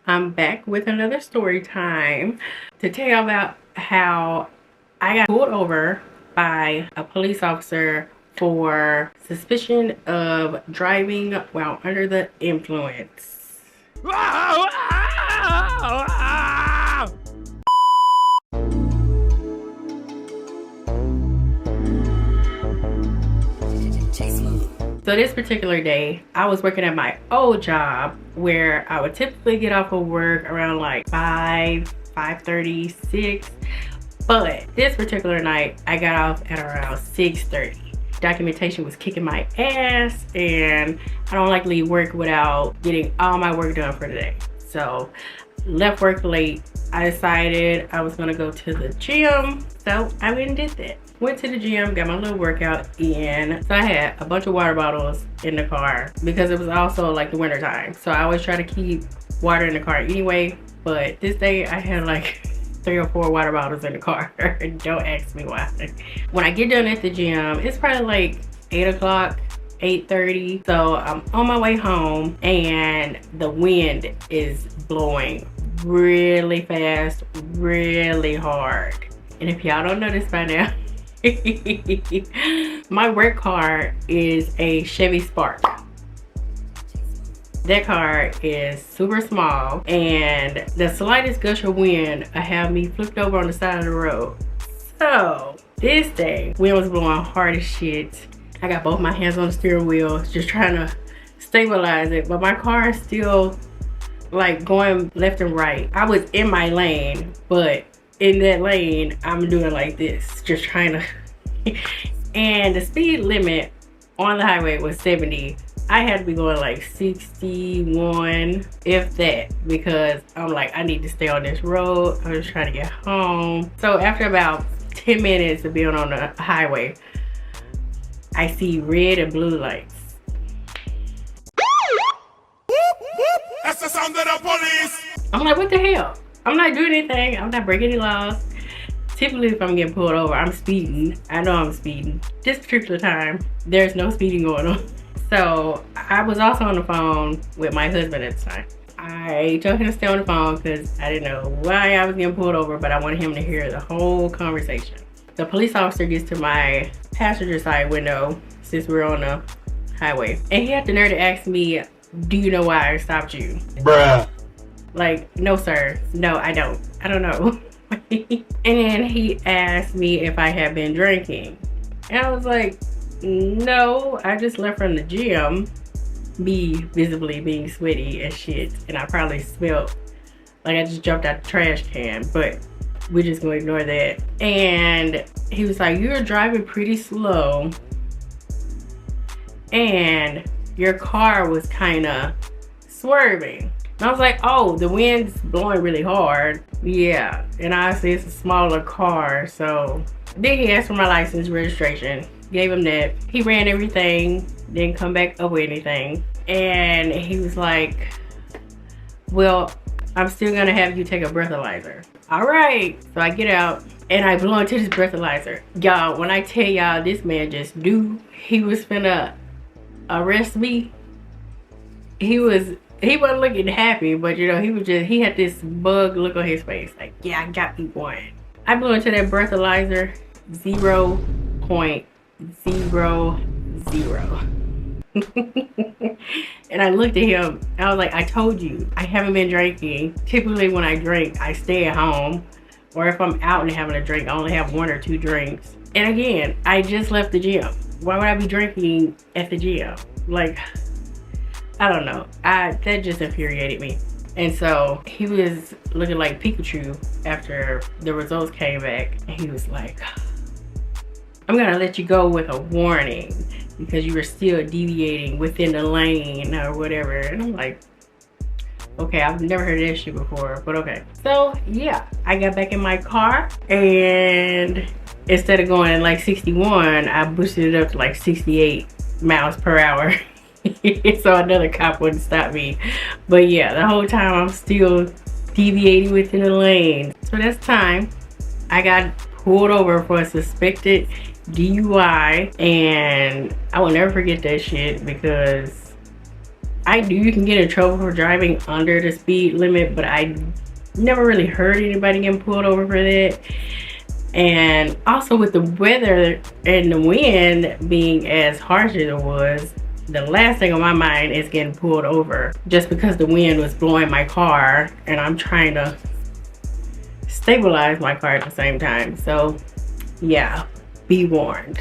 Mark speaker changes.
Speaker 1: I'm back with another story time to tell you about how I got pulled over by a police officer for suspicion of driving while under the influence. Jae Smoove. So this particular day, I was working at my old job where I would typically get off of work around like 5:30, 6. But this particular night, I got off at around 6:30. Documentation was kicking my ass, and I don't like to leave work without getting all my work done for the day. So left work late. I decided I was gonna go to the gym, so I went and did that. Went to the gym, got my little workout in. So I had a bunch of water bottles in the car because it was also like the winter time. So I always try to keep water in the car anyway. But this day I had like 3 or 4 water bottles in the car. Don't ask me why. When I get done at the gym, it's probably like 8 o'clock, 8:30. So I'm on my way home and the wind is blowing really fast, really hard. And if y'all don't know this by now, my work car is a Chevy Spark. That car is super small, and the slightest gush of wind I have me flipped over on the side of the road. So this day, wind was blowing hard as shit. I got both my hands on the steering wheel, just trying to stabilize it, but my car is still like going left and right. I was in my lane, but in that lane, I'm doing like this, just trying to. And the speed limit on the highway was 70. I had to be going like 61, if that, because I'm like, I need to stay on this road. I was trying to get home. So after about 10 minutes of being on the highway, I see red and blue lights.
Speaker 2: That's the sound of the police.
Speaker 1: I'm like, what the hell? I'm not doing anything. I'm not breaking any laws. Typically, if I'm getting pulled over, I'm speeding. I know I'm speeding. This particular time, there's no speeding going on. So I was also on the phone with my husband at the time. I told him to stay on the phone because I didn't know why I was getting pulled over, but I wanted him to hear the whole conversation. The police officer gets to my passenger side window since we're on the highway, and he had the nerve to ask me, "Do you know why I stopped you?"
Speaker 2: Bruh.
Speaker 1: Like, no sir, no I don't know. And then he asked me if I had been drinking, and I was like, no, I just left from the gym, me visibly being sweaty as shit, and I probably smelled like I just jumped out the trash can, but we're just gonna ignore that. And he was like, you're driving pretty slow and your car was kind of swerving. And I was like, oh, the wind's blowing really hard. Yeah, and honestly, it's a smaller car. So then he asked for my license, registration, gave him that. He ran everything, didn't come back up with anything. And he was like, well, I'm still gonna have you take a breathalyzer. All right, so I get out and I blow into this breathalyzer. Y'all, when I tell y'all this man just knew he was finna arrest me, he wasn't looking happy, but you know, he had this bug look on his face, like, yeah, I got me one. I blew into that breathalyzer 0.00. And I looked at him, I was like, I told you, I haven't been drinking. Typically when I drink, I stay at home, or if I'm out and having a drink, I only have 1 or 2 drinks. And again, I just left the gym. Why would I be drinking at the gym? Like, I don't know. That just infuriated me. And so he was looking like Pikachu after the results came back. And he was like, I'm gonna let you go with a warning because you were still deviating within the lane or whatever. And I'm like, okay, I've never heard of that shit before, but okay. So yeah, I got back in my car, and instead of going like 61, I boosted it up to like 68 miles per hour. So another cop wouldn't stop me. But yeah, the whole time I'm still deviating within the lane. So that's time I got pulled over for a suspected DUI, and I will never forget that shit because I do, you can get in trouble for driving under the speed limit, but I never really heard anybody getting pulled over for that. And also with the weather and the wind being as harsh as it was, the last thing on my mind is getting pulled over just because the wind was blowing my car and I'm trying to stabilize my car at the same time. So yeah, be warned.